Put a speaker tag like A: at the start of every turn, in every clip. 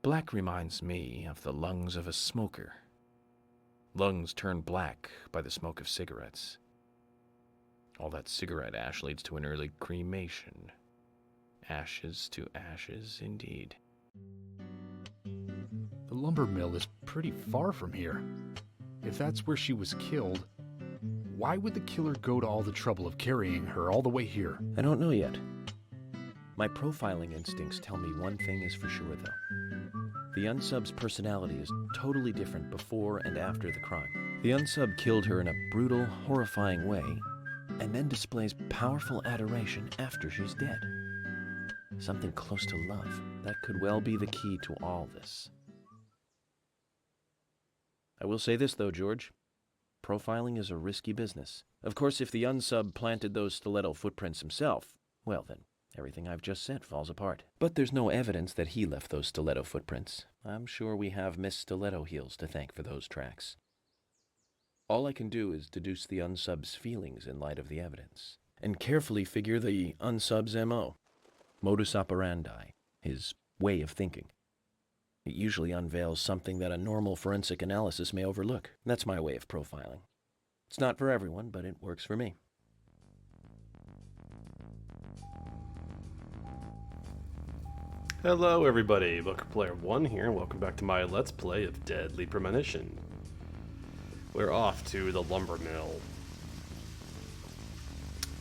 A: Black reminds me of the lungs of a smoker. Lungs turn black by the smoke of cigarettes. All that cigarette ash leads to an early cremation. Ashes to ashes, indeed.
B: The Lumbermill is pretty far from here. If that's where she was killed, why would the killer go to all the trouble of carrying her all the way here?
A: I don't know yet. My profiling instincts tell me one thing is for sure, though. The unsub's personality is totally different before and after the crime. The unsub killed her in a brutal, horrifying way, and then displays powerful adoration after she's dead. Something close to love. That could well be the key to all this. I will say this, though, George. Profiling is a risky business. Of course, if the unsub planted those stiletto footprints himself, well then, everything I've just said falls apart. But there's no evidence that he left those stiletto footprints. I'm sure we have Miss Stiletto Heels to thank for those tracks. All I can do is deduce the unsub's feelings in light of the evidence, and carefully figure the unsub's MO, modus operandi, his way of thinking. It usually unveils something that a normal forensic analysis may overlook. That's my way of profiling. It's not for everyone, but it works for me.
C: Hello everybody, Booker Player 1 here, and welcome back to my Let's Play of Deadly Premonition. We're off to the Lumbermill.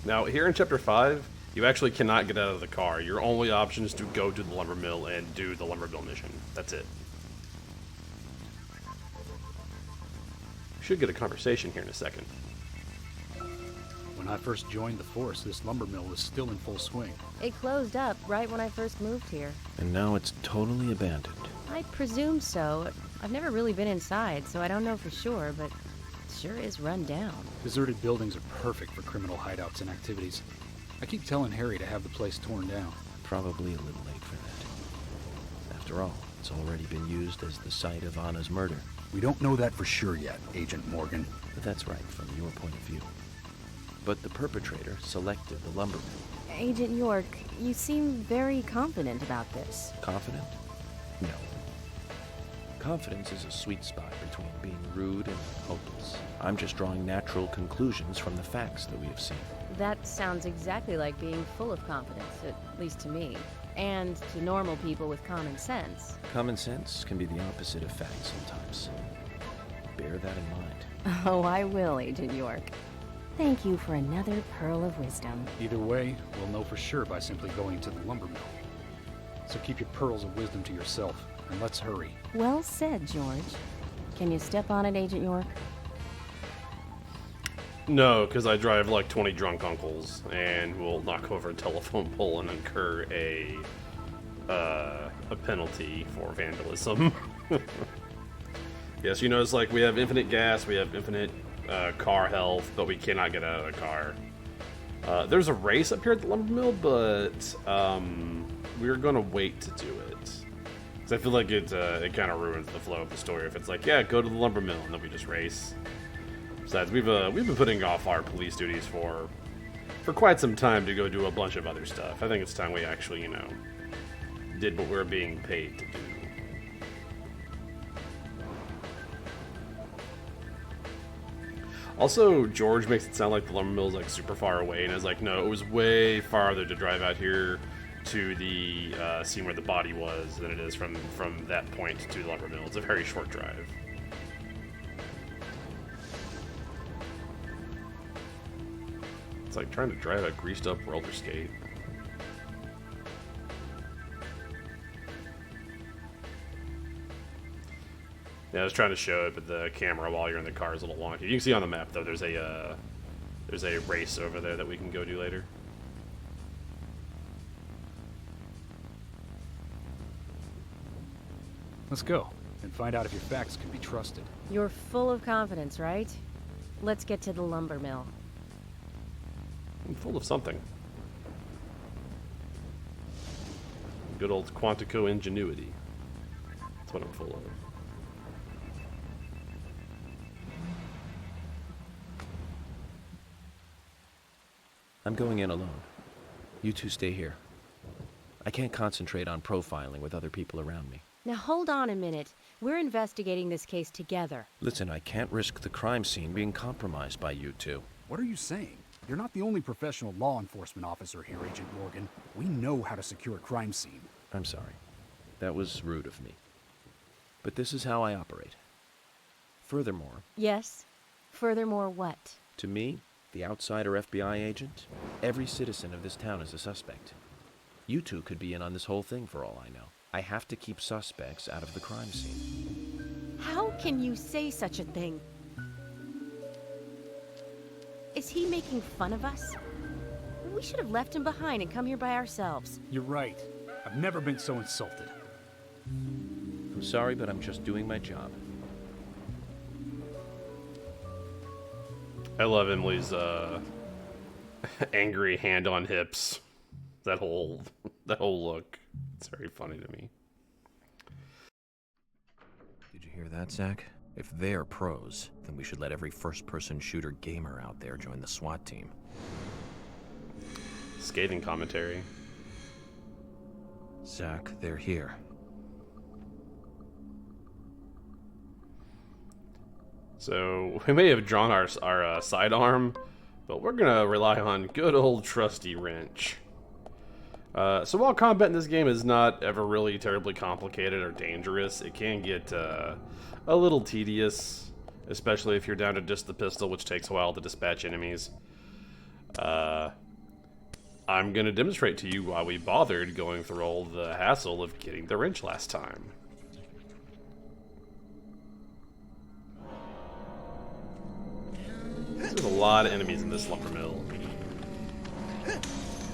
C: Now, here in Chapter 5, you actually cannot get out of the car. Your only option is to go to the Lumbermill and do the Lumbermill mission. That's it. We should get a conversation here in a second.
B: When I first joined the force, this Lumbermill was still in full swing.
D: It closed up right when I first moved here.
A: And now it's totally abandoned.
D: I presume so. I've never really been inside, so I don't know for sure, but it sure is run down.
B: Deserted buildings are perfect for criminal hideouts and activities. I keep telling Harry to have the place torn down.
A: Probably a little late for that. After all, it's already been used as the site of Anna's murder.
B: We don't know that for sure yet, Agent Morgan.
A: But that's right, from your point of view. But the perpetrator selected the Lumbermill.
D: Agent York, you seem very confident about this.
A: Confident? No. Confidence is a sweet spot between being rude and hopeless. I'm just drawing natural conclusions from the facts that we have seen.
D: That sounds exactly like being full of confidence, at least to me. And to normal people with common sense.
A: Common sense can be the opposite of fact sometimes. Bear that in mind.
D: Oh, I will, Agent York. Thank you for another pearl of wisdom.
B: Either way, we'll know for sure by simply going to the Lumbermill. So keep your pearls of wisdom to yourself, and let's hurry.
D: Well said, George. Can you step on it, Agent York?
C: No, because I drive like 20 drunk uncles and will knock over a telephone pole and incur a penalty for vandalism. Yes, you notice like we have infinite gas, we have infinite car health, but we cannot get out of the car. There's a race up here at the Lumbermill, but we're gonna wait to do it. Because I feel like it kind of ruins the flow of the story if it's like, yeah, go to the Lumbermill and then we just race. Besides, we've been putting off our police duties for quite some time to go do a bunch of other stuff. I think it's time we actually, you know, did what we're being paid to do. Also, George makes it sound like the Lumbermill is like super far away, and I was like, no, it was way farther to drive out here to the scene where the body was than it is from that point to the Lumbermill. It's a very short drive. It's like trying to drive a greased up roller skate. Yeah, I was trying to show it, but the camera while you're in the car is a little wonky. You can see on the map though, there's a race over there that we can go do later.
B: Let's go, and find out if your facts can be trusted.
D: You're full of confidence, right? Let's get to the Lumbermill.
C: I'm full of something. Good old Quantico ingenuity. That's what I'm full of.
A: I'm going in alone. You two stay here. I can't concentrate on profiling with other people around me.
D: Now hold on a minute. We're investigating this case together.
A: Listen, I can't risk the crime scene being compromised by you two.
B: What are you saying? You're not the only professional law enforcement officer here, Agent Morgan. We know how to secure a crime scene.
A: I'm sorry. That was rude of me. But this is how I operate. Furthermore,
D: Yes? Furthermore, what?
A: to me, the outsider FBI agent, every citizen of this town is a suspect. You two could be in on this whole thing for all I know. I have to keep suspects out of the crime scene.
D: How can you say such a thing? Is he making fun of us? We should have left him behind and come here by ourselves.
B: You're right. I've never been so insulted.
A: I'm sorry, but I'm just doing my job.
C: I love Emily's angry hand on hips. That whole look. It's very funny to me.
A: Did you hear that, Zach? If they're pros, then we should let every first-person shooter gamer out there join the SWAT team.
C: Scathing commentary.
A: Zach, they're here.
C: So we may have drawn our sidearm, but we're gonna rely on good old trusty wrench. So while combat in this game is not ever really terribly complicated or dangerous, it can get a little tedious, especially if you're down to just the pistol, which takes a while to dispatch enemies. I'm gonna demonstrate to you why we bothered going through all the hassle of getting the wrench last time. There's a lot of enemies in this Lumbermill.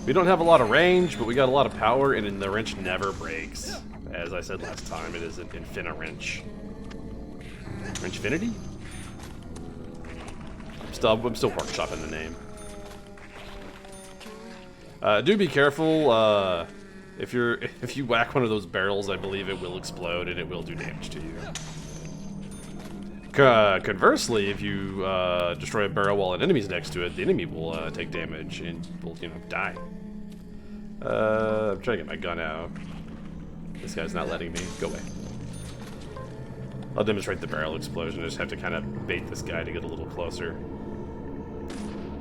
C: We don't have a lot of range, but we got a lot of power, and the wrench never breaks. As I said last time, it is an infinite wrench. Wrenchfinity? I'm still workshopping the name. Do be careful. If you whack one of those barrels, I believe it will explode and it will do damage to you. Conversely, if you destroy a barrel while an enemy's next to it, the enemy will take damage and will, die. I'm trying to get my gun out. This guy's not letting me. Go away. I'll demonstrate the barrel explosion. I just have to kind of bait this guy to get a little closer.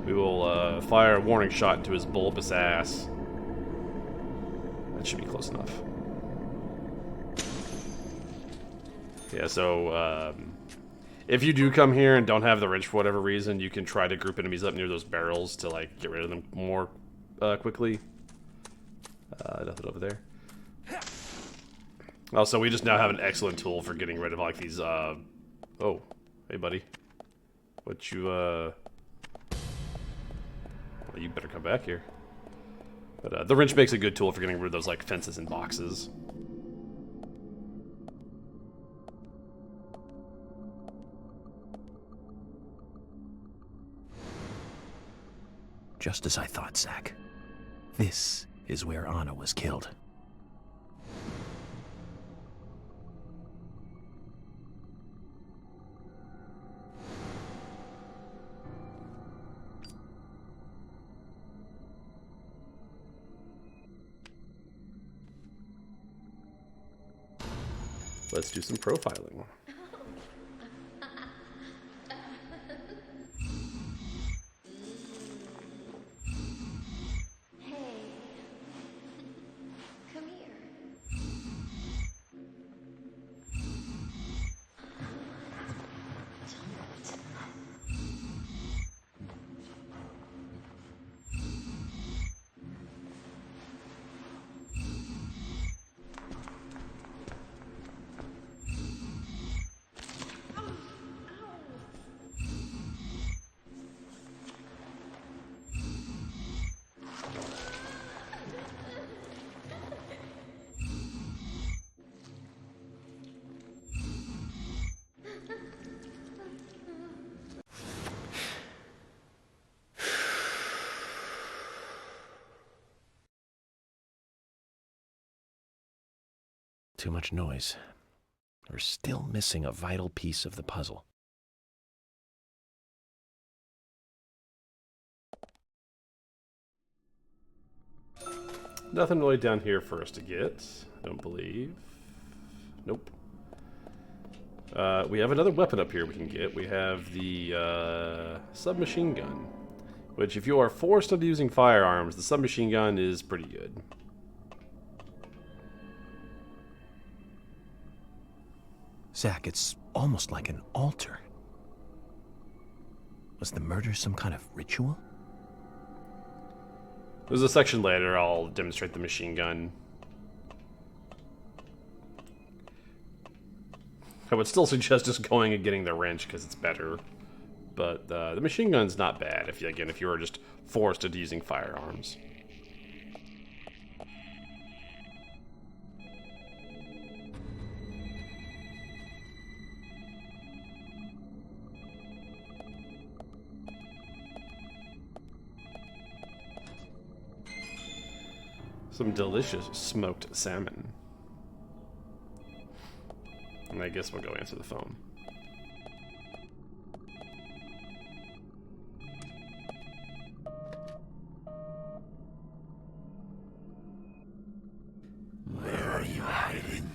C: We will fire a warning shot into his bulbous ass. That should be close enough. Yeah, so if you do come here and don't have the wrench for whatever reason, you can try to group enemies up near those barrels to like get rid of them more quickly. Nothing over there. Also, we just now have an excellent tool for getting rid of like these. Oh, hey buddy, what you Well, you better come back here. But the wrench makes a good tool for getting rid of those like fences and boxes.
A: Just as I thought, Zach. This is where Anna was killed.
C: Let's do some profiling.
A: Too much noise. We're still missing a vital piece of the puzzle.
C: Nothing really down here for us to get, I don't believe. Nope. We have another weapon up here we can get. We have the submachine gun, which if you are forced into using firearms, the submachine gun is pretty good.
A: Zach, it's almost like an altar. Was the murder some kind of ritual?
C: There's a section later I'll demonstrate the machine gun. I would still suggest just going and getting the wrench because it's better. But the machine gun's not bad if you were just forced into using firearms. Some delicious smoked salmon. And I guess we'll go answer the phone.
A: Where are you hiding?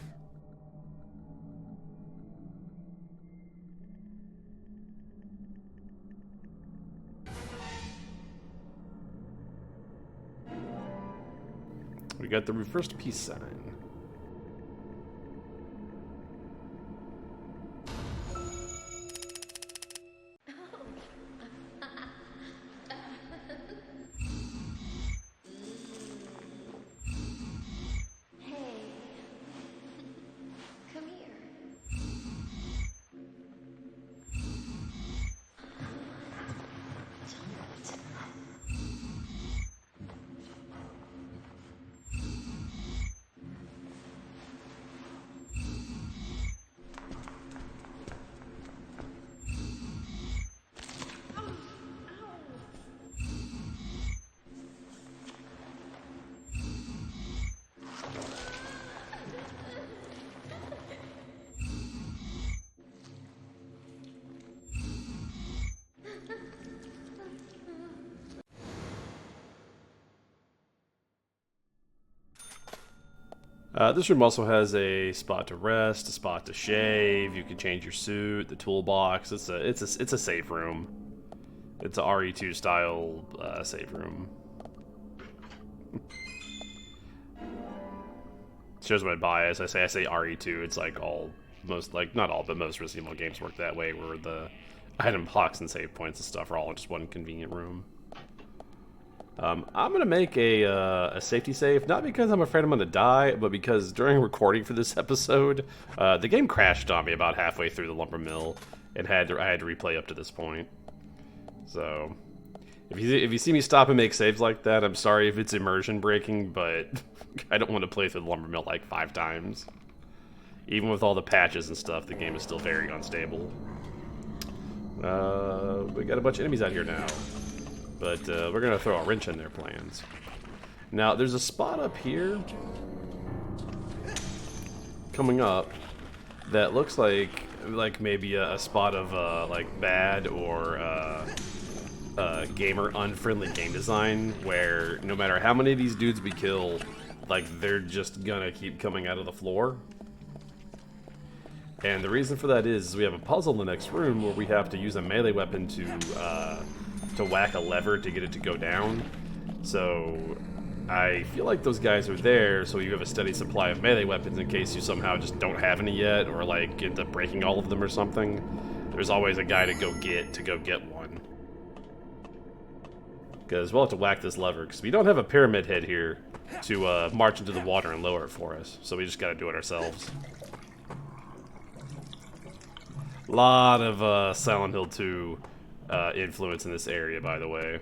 C: We got the reversed peace sign. This room also has a spot to rest, a spot to shave. You can change your suit, the toolbox. It's a safe room. It's a RE2 style safe room. Shows my bias. I say RE2. It's like not all, but most Resident Evil games work that way, where the item blocks and save points and stuff are all in just one convenient room. I'm gonna make a safety save, not because I'm afraid I'm gonna die, but because during recording for this episode, the game crashed on me about halfway through the Lumbermill, and I had to replay up to this point. So, if you see me stop and make saves like that, I'm sorry if it's immersion breaking, but I don't want to play through the Lumbermill like 5 times. Even with all the patches and stuff, the game is still very unstable. We got a bunch of enemies out here now. But we're going to throw a wrench in their plans. Now, there's a spot up here coming up that looks like maybe a spot of like bad or gamer unfriendly game design, where no matter how many of these dudes we kill, like they're just gonna keep coming out of the floor. And the reason for that is we have a puzzle in the next room where we have to use a melee weapon to whack a lever to get it to go down. So I feel like those guys are there so you have a steady supply of melee weapons in case you somehow just don't have any yet, or like end up breaking all of them or something. There's always a guy to go get one. Because we'll have to whack this lever, because we don't have a pyramid head here to march into the water and lower it for us. So we just gotta do it ourselves. Lot of Silent Hill 2 influence in this area, by the way.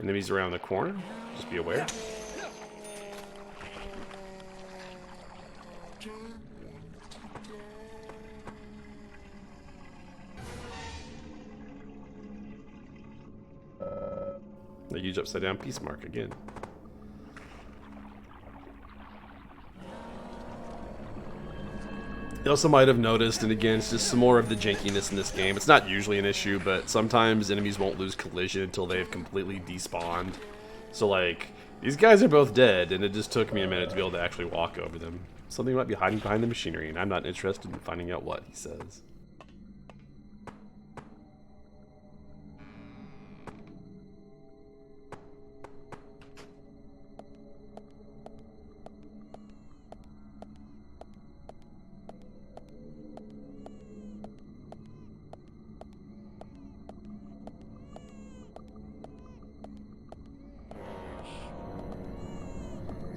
C: Enemies around the corner. Just be aware. The huge upside down peace mark again. You also might have noticed, and again, it's just some more of the jankiness in this game. It's not usually an issue, but sometimes enemies won't lose collision until they've completely despawned. So, like, These guys are both dead, and it just took me a minute to be able to actually walk over them. Something might be hiding behind the machinery, and I'm not interested in finding out what, he says.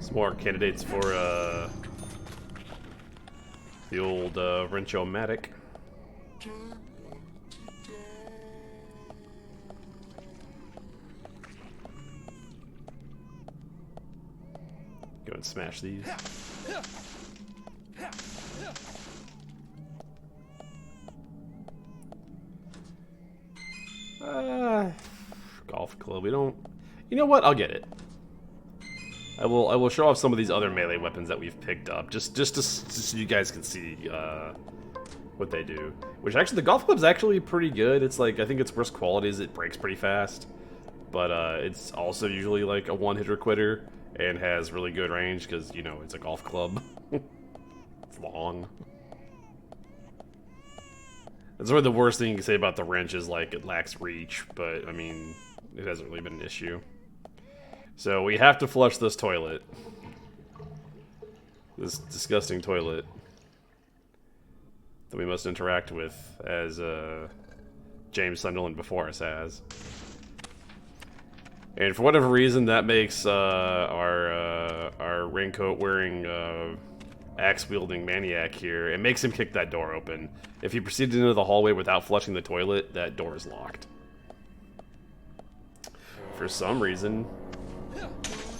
C: Some more candidates for the old Wrench-O-Matic. Go and smash these. Golf club. We don't. You know what? I'll get it. I will show off some of these other melee weapons that we've picked up, just so you guys can see what they do. Which actually, the golf club's actually pretty good. It's like, I think its worst quality is it breaks pretty fast, but it's also usually like a one-hitter quitter and has really good range because, you know, it's a golf club. It's long. That's really the worst thing you can say about the wrench is like it lacks reach, but I mean, it hasn't really been an issue. So we have to flush this toilet. This disgusting toilet that we must interact with as James Sunderland before us has. And for whatever reason, that makes our raincoat-wearing, axe-wielding maniac here, it makes him kick that door open. If he proceeded into the hallway without flushing the toilet, that door is locked. For some reason...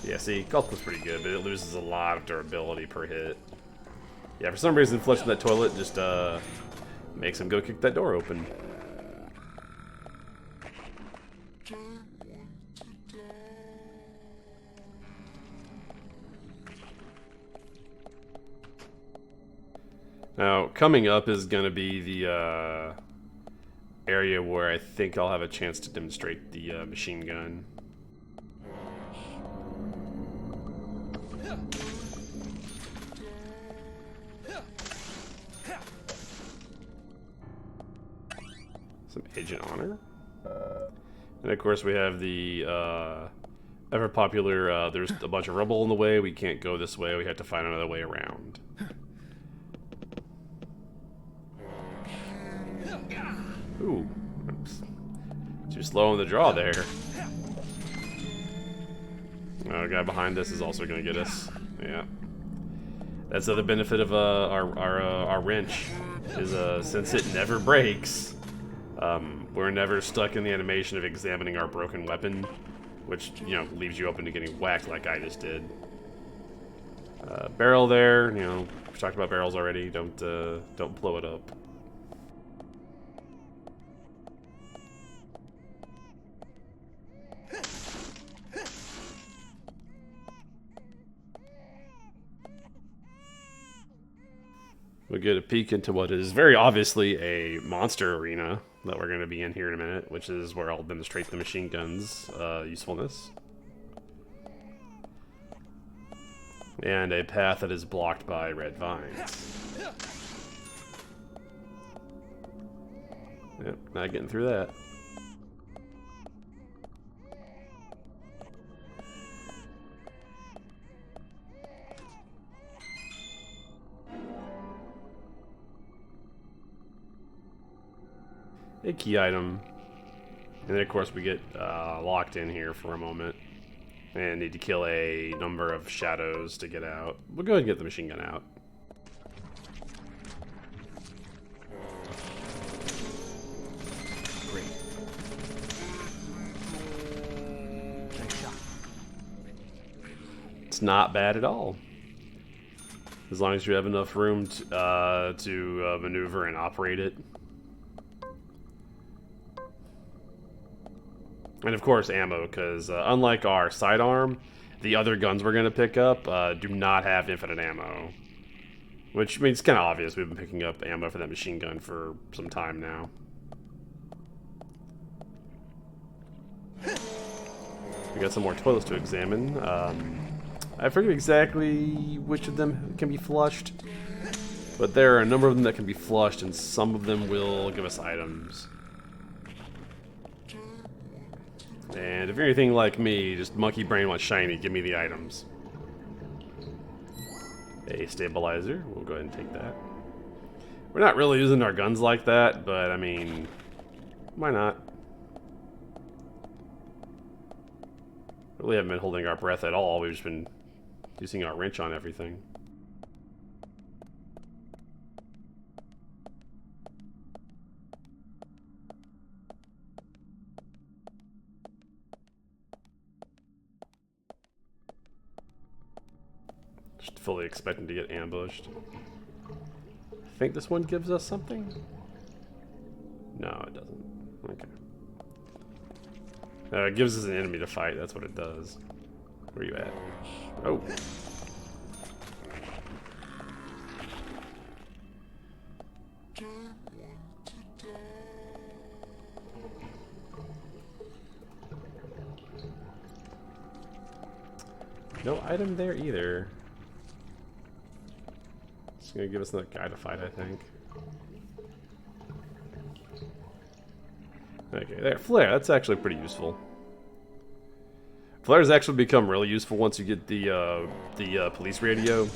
C: Yeah, see, golf was pretty good, but it loses a lot of durability per hit. Yeah, for some reason, flushing that toilet just makes him go kick that door open. Now, coming up is going to be the area where I think I'll have a chance to demonstrate the machine gun. Some Agent Honor. And of course we have the ever popular, there's a bunch of rubble in the way, we can't go this way, we have to find another way around. Ooh, oops. Too slow on the draw there. Oh, the guy behind us is also going to get us. Yeah. That's the other benefit of our wrench, is since it never breaks, we're never stuck in the animation of examining our broken weapon, which, you know, leaves you open to getting whacked like I just did. Barrel there, you know, we've talked about barrels already. Don't blow it up. We'll get a peek into what is very obviously a monster arena that we're going to be in here in a minute, which is where I'll demonstrate the machine gun's usefulness. And a path that is blocked by red vines. Yep, not getting through that. A key item. And then of course we get locked in here for a moment. And need to kill a number of shadows to get out. We'll go ahead and get the machine gun out.
B: Great. Nice shot.
C: It's not bad at all. As long as you have enough room to maneuver and operate it. And of course ammo, because unlike our sidearm, the other guns we're going to pick up do not have infinite ammo. Which means it's kind of obvious we've been picking up ammo for that machine gun for some time now. We got some more toilets to examine. I forget exactly which of them can be flushed, but there are a number of them that can be flushed, and some of them will give us items. And if you're anything like me, just monkey brain wants shiny, give me the items. A stabilizer, we'll go ahead and take that. We're not really using our guns like that, but I mean, why not? Really haven't been holding our breath at all, we've just been using our wrench on everything. Just fully expecting to get ambushed. I think this one gives us something? No, it doesn't. Okay. It gives us an enemy to fight, that's what it does. Where are you at? Oh. No item there either. It's gonna give us another guy to fight, I think. Okay, there, flare. That's actually pretty useful. Flares actually become really useful once you get the police radio.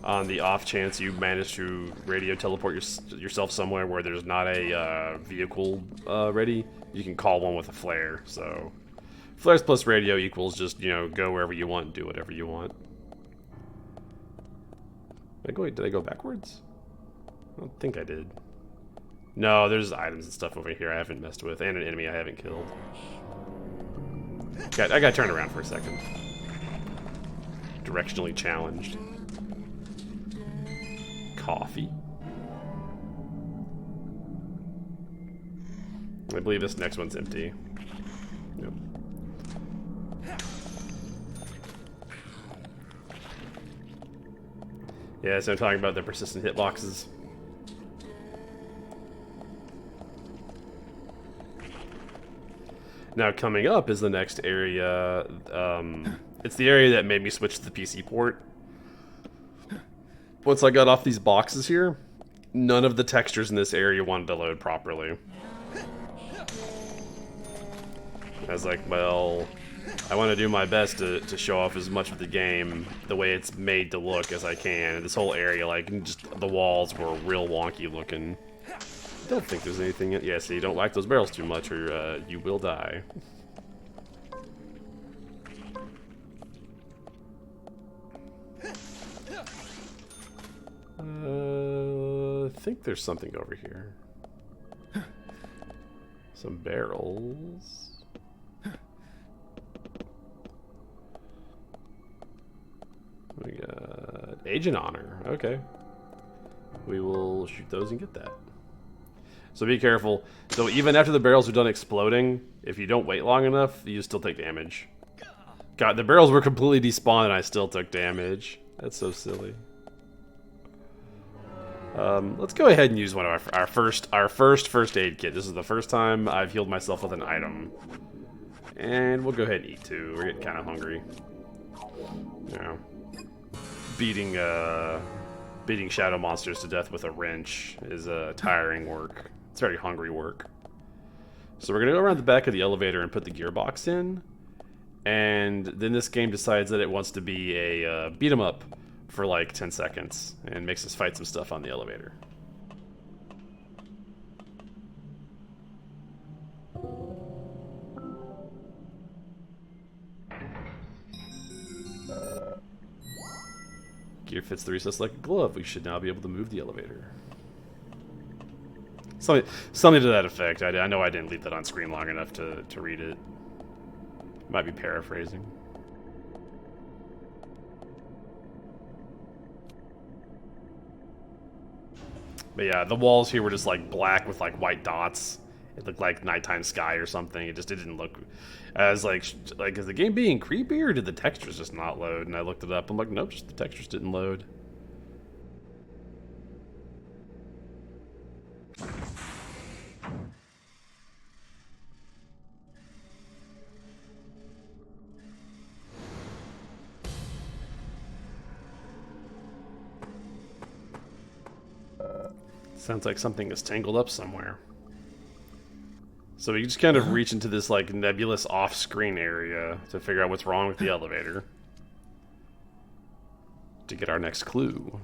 C: On the off chance you manage to radio teleport yourself somewhere where there's not a vehicle ready, you can call one with a flare. So, flares plus radio equals just, you know, go wherever you want, do whatever you want. Did I go backwards? I don't think I did. No, there's items and stuff over here I haven't messed with, and an enemy I haven't killed. I gotta turn around for a second. Directionally challenged. Coffee. I believe this next one's empty. Yep. Yeah, so I'm talking about the persistent hitboxes. Now coming up is the next area. It's the area that made me switch to the PC port. Once I got off these boxes here, none of the textures in this area wanted to load properly. I was like, well, I want to do my best to show off as much of the game the way it's made to look as I can. And this whole area, like, just the walls were real wonky looking. I don't think there's anything in. Yeah, so you don't like those barrels too much or you will die. I think there's something over here. Some barrels. We got Agent Honor. Okay. We will shoot those and get that. So be careful. So even after the barrels are done exploding, if you don't wait long enough, you still take damage. God, the barrels were completely despawned and I still took damage. That's so silly. Let's go ahead and use one of our first aid kit. This is the first time I've healed myself with an item. And we'll go ahead and eat too. We're getting kind of hungry. You know, beating shadow monsters to death with a wrench is tiring work. It's very hungry work. So we're gonna go around the back of the elevator and put the gearbox in. And then this game decides that it wants to be a beat 'em up for like 10 seconds and makes us fight some stuff on the elevator. Gear fits the recess like a glove. We should now be able to move the elevator. Something to that effect. I know I didn't leave that on screen long enough to read it. Might be paraphrasing. But yeah, the walls here were just like black with like white dots. It looked like nighttime sky or something. It didn't look as like is the game being creepy or did the textures just not load? And I looked it up. I'm like, nope, just the textures didn't load. Sounds like something is tangled up somewhere. So we just kind of reach into this like nebulous off-screen area to figure out what's wrong with the elevator. To get our next clue.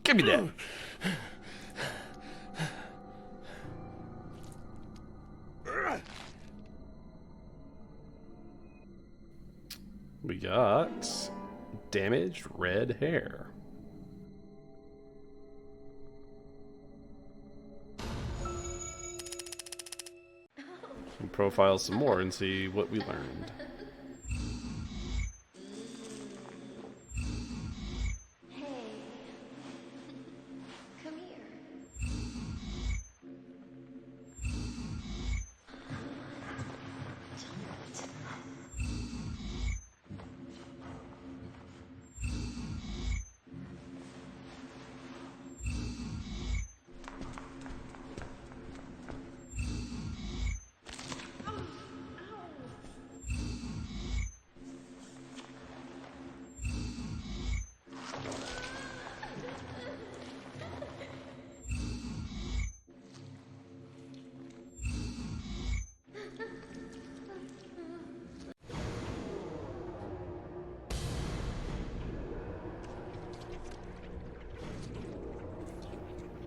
C: Give me that. We got damaged red hair. And profile some more and see what we learned.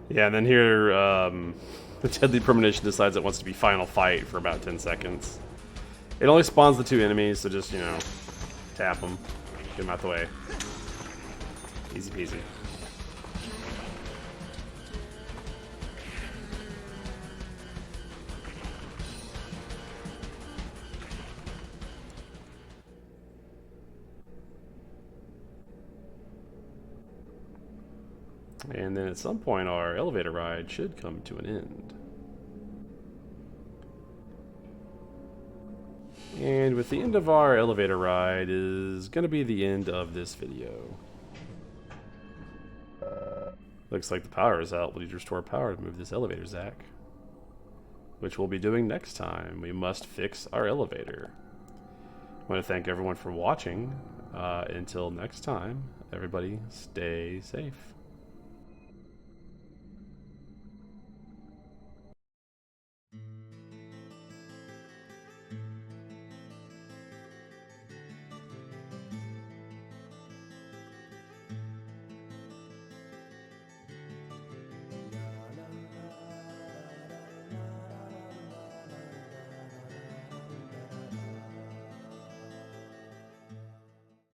C: Yeah, and then here, the Deadly Premonition decides it wants to be final fight for about 10 seconds. It only spawns the 2 enemies, so just, you know, tap them. Get them out the way. Easy peasy. And then at some point our elevator ride should come to an end. And with the end of our elevator ride is going to be the end of this video. Looks like the power is out. We'll need to restore power to move this elevator, Zach. Which we'll be doing next time. We must fix our elevator. I want to thank everyone for watching. Until next time, everybody stay safe.